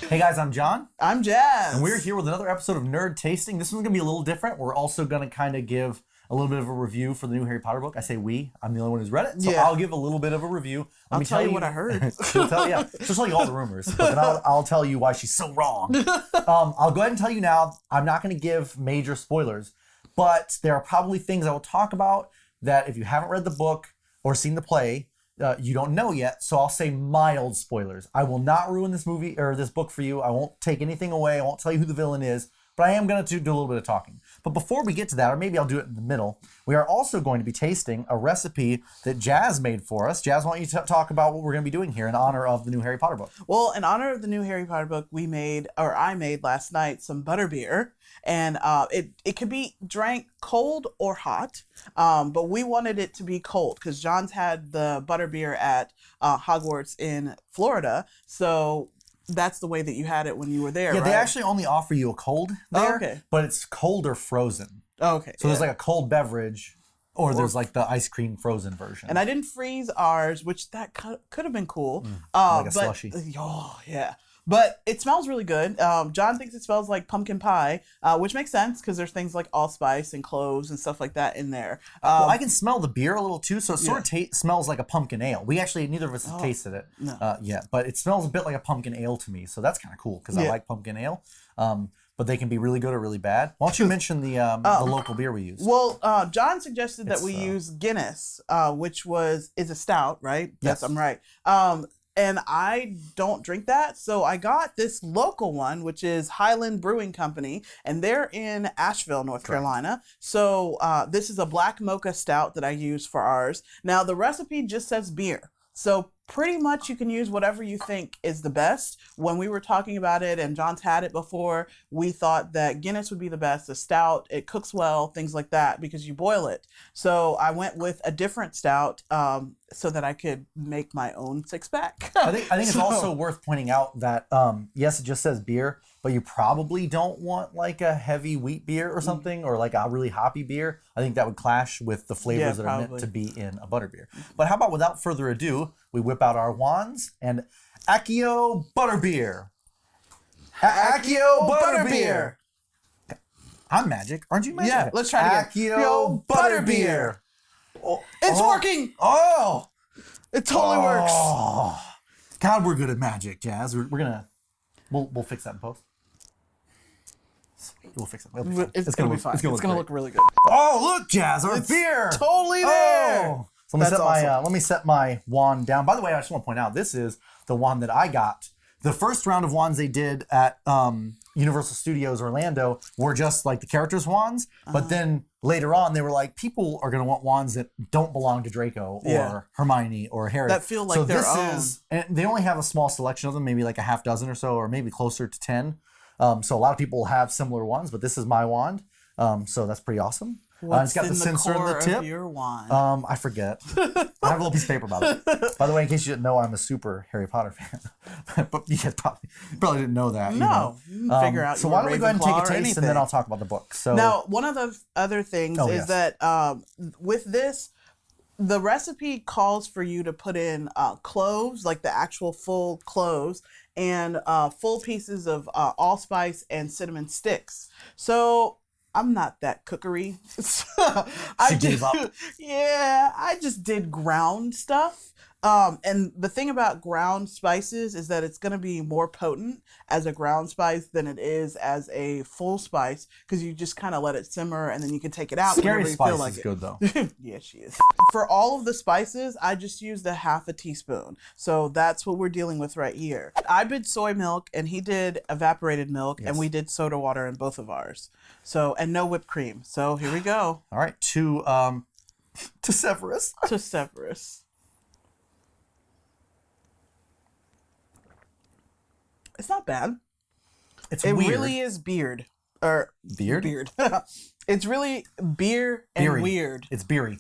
Hey guys, I'm John. I'm Jaz. And we're here with another episode of Nerd Tasting. This one's going to be a little different. We're also going to kind of give a little bit of a review for the new Harry Potter book. I say we. I'm the only one who's read it. So I'll give a little bit of a review. I'll tell you what I heard. She'll tell you all the rumors. But then I'll tell you why she's so wrong. I'll go ahead and tell you now, I'm not going to give major spoilers. But there are probably things I will talk about that if you haven't read the book or seen the play, you don't know yet, so I'll say mild spoilers. I will not ruin this movie or this book for you. I won't take anything away. I won't tell you who the villain is, but I am going to do a little bit of talking. But before we get to that, or maybe I'll do it in the middle, we are also going to be tasting a recipe that Jaz made for us. Jaz, why don't you talk about what we're going to be doing here in honor of the new Harry Potter book? Well, in honor of the new Harry Potter book, I made last night some Butterbeer. And it could be drank cold or hot, but we wanted it to be cold because John's had the Butterbeer at Hogwarts in Florida, so that's the way that you had it when you were there. Yeah, right? They actually only offer you a cold there, but it's cold or frozen. Oh, okay. So there's like a cold beverage, or there's like the ice cream frozen version. And I didn't freeze ours, which that could have been cool. Like a slushy. Oh, yeah. But it smells really good. John thinks it smells like pumpkin pie, which makes sense because there's things like allspice and cloves and stuff like that in there. Well, I can smell the beer a little too, so it sort of smells like a pumpkin ale. We actually, neither of us have tasted it yet, but it smells a bit like a pumpkin ale to me, so that's kind of cool because I like pumpkin ale. But they can be really good or really bad. Why don't you mention the local beer we use? Well, John suggested that we use Guinness, which is a stout, right? Yes, I'm right. And I don't drink that, so I got this local one, which is Highland Brewing Company, and they're in Asheville, North Carolina. So this is a black mocha stout that I use for ours. Now, the recipe just says beer. So pretty much you can use whatever you think is the best. When we were talking about it, and John's had it before, we thought that Guinness would be the best. The stout, it cooks well, things like that, because you boil it. So I went with a different stout so that I could make my own six-pack. I think it's also worth pointing out that, yes, it just says beer, but you probably don't want like a heavy wheat beer or something, or like a really hoppy beer. I think that would clash with the flavors that are meant to be in a butterbeer. But how about without further ado, we whip out our wands and Accio Butterbeer. Accio Butterbeer. I'm magic. Aren't you magic? Yeah, let's try it again. Accio Butterbeer. It's working. Oh, it totally works. God, we're good at magic, Jaz. We'll fix that in post. We'll fix it. It's gonna be fine. It's gonna look really good. Oh, look, Jaz, our beer. Totally there. Oh. So let me set my wand down. By the way, I just want to point out, this is the wand that I got. The first round of wands they did at Universal Studios Orlando were just like the characters' wands. But then later on, they were like, people are going to want wands that don't belong to Draco or Hermione or Harry. That feel like their own. And they only have a small selection of them, maybe like a half dozen or so, or maybe closer to 10. So a lot of people have similar wands, but this is my wand. So that's pretty awesome. It's got the sensor in the tip. Of your wand? I forget. I have a little piece of paper about it. By the way, in case you didn't know, I'm a super Harry Potter fan. But you probably didn't know that. No. You know? Figure out. So why don't we go ahead and take a taste, and then I'll talk about the book. So now, one of the other things is that with this, the recipe calls for you to put in cloves, like the actual full cloves, and full pieces of allspice and cinnamon sticks. So I'm not that cookery. She gave up. Yeah, I just did ground stuff. And the thing about ground spices is that it's going to be more potent as a ground spice than it is as a full spice, because you just kind of let it simmer and then you can take it out. Scary Spice feel like is good though. Yeah, she is. For all of the spices, I just used a half a teaspoon. So that's what we're dealing with right here. I did soy milk and he did evaporated milk, and we did soda water in both of ours. So, and no whipped cream. So here we go. All right, to Severus. To Severus. It's not bad. It weird. Really is beard. Or beard? Beard. It's really beer and beery. Weird. It's beery.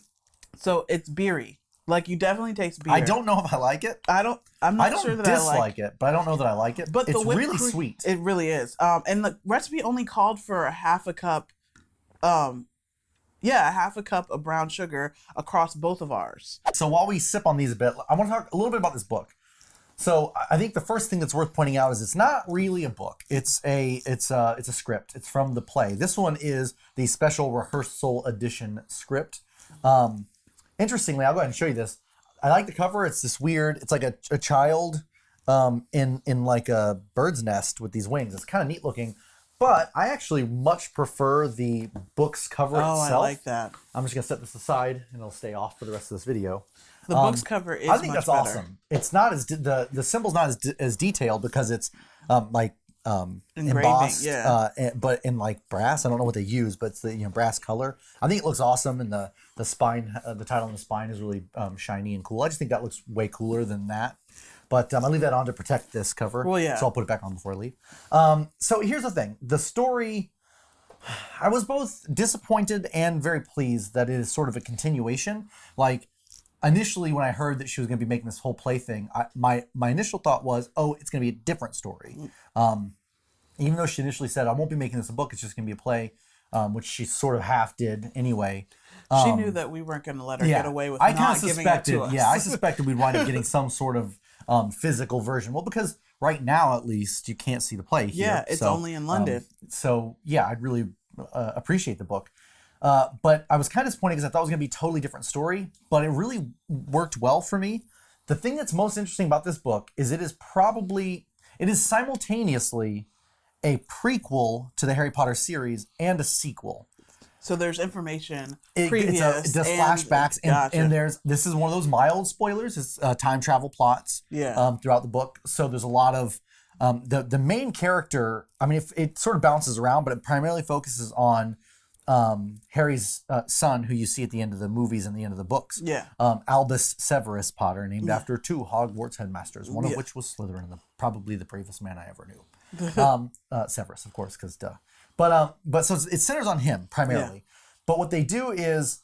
So it's beery. Like, you definitely taste beer. I don't know if I like it. I'm not sure that I like it, but I don't know that I like it. But it's really sweet. It really is. And the recipe only called for a half a cup of brown sugar across both of ours. So while we sip on these a bit, I want to talk a little bit about this book. So I think the first thing that's worth pointing out is it's not really a book. It's a script. It's from the play. This one is the special rehearsal edition script. Interestingly, I'll go ahead and show you this. I like the cover. It's this weird. It's like a child in like a bird's nest with these wings. It's kind of neat looking. But I actually much prefer the book's cover itself. Oh, I like that. I'm just gonna set this aside and it'll stay off for the rest of this video. The book's cover is I think much that's better. awesome. It's not as the symbol's not as detailed because it's embossed, but in like brass. I don't know what they use, but it's the brass color. I think it looks awesome, and the spine, the title on the spine is really shiny and cool. I just think that looks way cooler than that. But I'll leave that on to protect this cover. Well, yeah. So I'll put it back on before I leave. So here's the thing: the story. I was both disappointed and very pleased that it is sort of a continuation. Like, initially, when I heard that she was going to be making this whole play thing, my initial thought was, oh, it's going to be a different story. Even though she initially said, I won't be making this a book, it's just going to be a play, which she sort of half did anyway. She knew that we weren't going to let her get away with not giving it to us. Yeah, I suspected we'd wind up getting some sort of physical version. Well, because right now, at least, you can't see the play here. Yeah, it's only in London. So, yeah, I'd really appreciate the book. But I was kind of disappointed because I thought it was going to be a totally different story, but it really worked well for me. The thing that's most interesting about this book is it is simultaneously a prequel to the Harry Potter series and a sequel. So there's information It does flashbacks, and this is one of those mild spoilers. It's time travel plots throughout the book. So there's a lot of the main character. I mean, it sort of bounces around, but it primarily focuses on Harry's son, who you see at the end of the movies and the end of the books. Yeah. Albus Severus Potter, named after 2 Hogwarts headmasters, one of which was Slytherin, probably the bravest man I ever knew. Severus, of course, because duh. But so it centers on him primarily. Yeah. But what they do is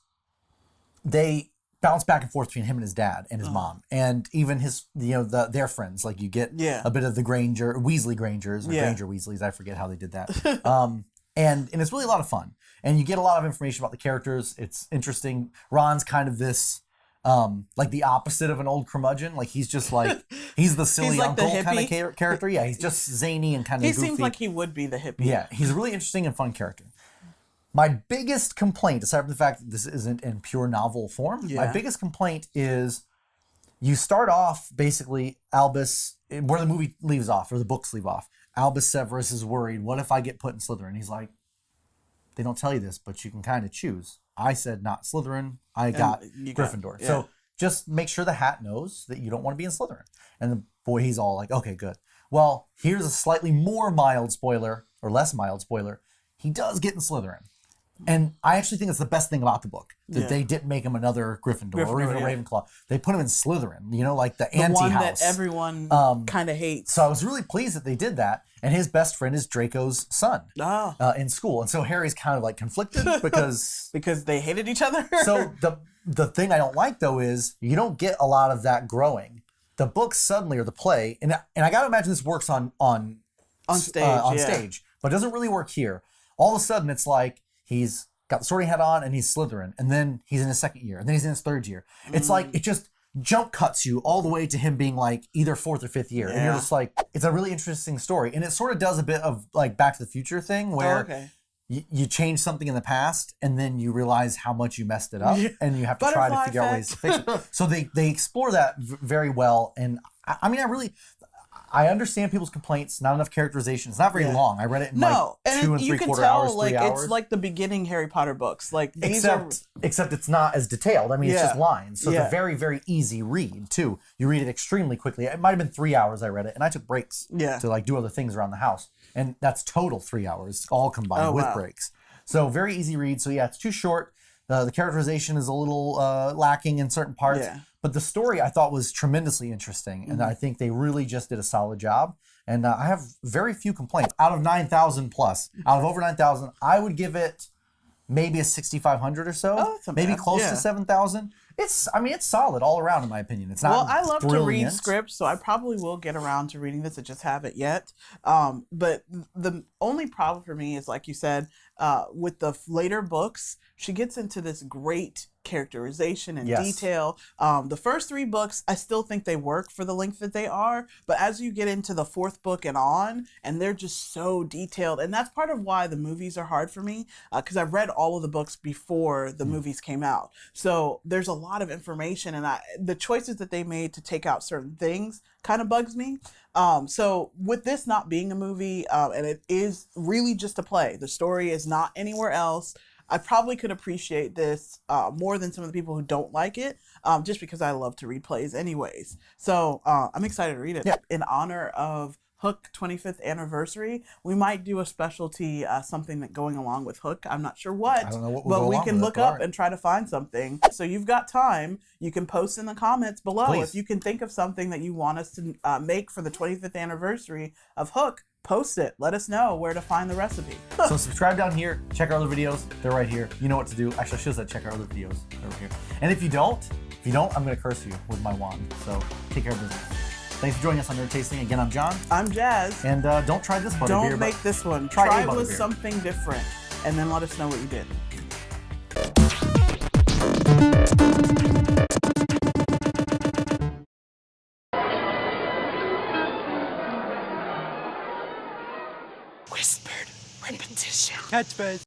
they bounce back and forth between him and his dad and his mom, and even his their friends. Like you get a bit of the Weasley Grangers or Granger Weasleys. I forget how they did that. And it's really a lot of fun. And you get a lot of information about the characters. It's interesting. Ron's kind of this, like the opposite of an old curmudgeon. Like he's just like, he's the silly like uncle the kind of character. Yeah, he's just zany and kind of goofy. He seems like he would be the hippie. Yeah, he's a really interesting and fun character. My biggest complaint, aside from the fact that this isn't in pure novel form, my biggest complaint is you start off basically Albus, where the movie leaves off, or the books leave off. Albus Severus is worried, what if I get put in Slytherin? He's like, they don't tell you this, but you can kind of choose. I said not Slytherin. I got Gryffindor. So just make sure the hat knows that you don't want to be in Slytherin. And the boy, he's all like, okay, good. Well, here's a slightly more mild spoiler, or less mild spoiler. He does get in Slytherin. And I actually think it's the best thing about the book, that they didn't make him another Gryffindor or even a Ravenclaw. They put him in Slytherin, like the anti-house. The one that everyone kind of hates. So I was really pleased that they did that. And his best friend is Draco's son in school. And so Harry's kind of like conflicted because... because they hated each other? So the thing I don't like, though, is you don't get a lot of that growing. The book suddenly, or the play, and I got to imagine this works on stage, but it doesn't really work here. All of a sudden, it's like, he's got the sorting hat on and he's Slytherin. And then he's in his second year. And then he's in his third year. It's like, it just jump cuts you all the way to him being like either 4th or 5th year. And you're just like, it's a really interesting story. And it sort of does a bit of like Back to the Future thing where you change something in the past and then you realize how much you messed it up and you have to try to figure out ways to fix it. So they explore that very well. And I mean, I understand people's complaints. Not enough characterization. It's not very long. I read it in like 2 and 3/4 hours, 3 hours. It's like the beginning Harry Potter books. Like except it's not as detailed. I mean, it's just lines. So it's a very, very easy read too. You read it extremely quickly. It might have been 3 hours I read it, and I took breaks to like do other things around the house. And that's total 3 hours, all combined with breaks. So very easy read. So yeah, it's too short. The characterization is a little lacking in certain parts. Yeah. But the story I thought was tremendously interesting. And I think they really just did a solid job. And I have very few complaints. Out of 9,000 plus, out of over 9,000, I would give it maybe a 6,500 or so. Maybe close to 7,000. It's solid all around in my opinion. It's not I love brilliant. To read scripts, so I probably will get around to reading this. I just haven't yet. But the only problem for me is, like you said, with the later books, she gets into this great characterization and Yes. detail. The first 3 books, I still think they work for the length that they are, but as you get into the 4th book and on, and they're just so detailed, and that's part of why the movies are hard for me, because I've read all of the books before the movies came out. So there's a lot of information, and the choices that they made to take out certain things kind of bugs me. So with this not being a movie, and it is really just a play, the story is not anywhere else, I probably could appreciate this more than some of the people who don't like it, just because I love to read plays anyways. So I'm excited to read it. Yeah. In honor of Hook 25th anniversary, we might do a specialty, something that going along with Hook. I'm not sure what, I don't know what will but go we along can with it, look but up all right. and try to find something. So you've got time. You can post in the comments below Please. if you can think of something that you want us to make for the 25th anniversary of Hook. Post it. Let us know where to find the recipe. So subscribe down here. Check our other videos. They're right here. You know what to do. Actually, I should have said check our other videos. They're right here. And if you don't, I'm going to curse you with my wand. So take care of business. Thanks for joining us on Nerd Tasting. Again, I'm John. I'm Jazz. And don't try this butterbeer. Don't make this one. Try Try a with Butterbeer. something different, and then let us know what you did. Whispered repetition. Catchphrase.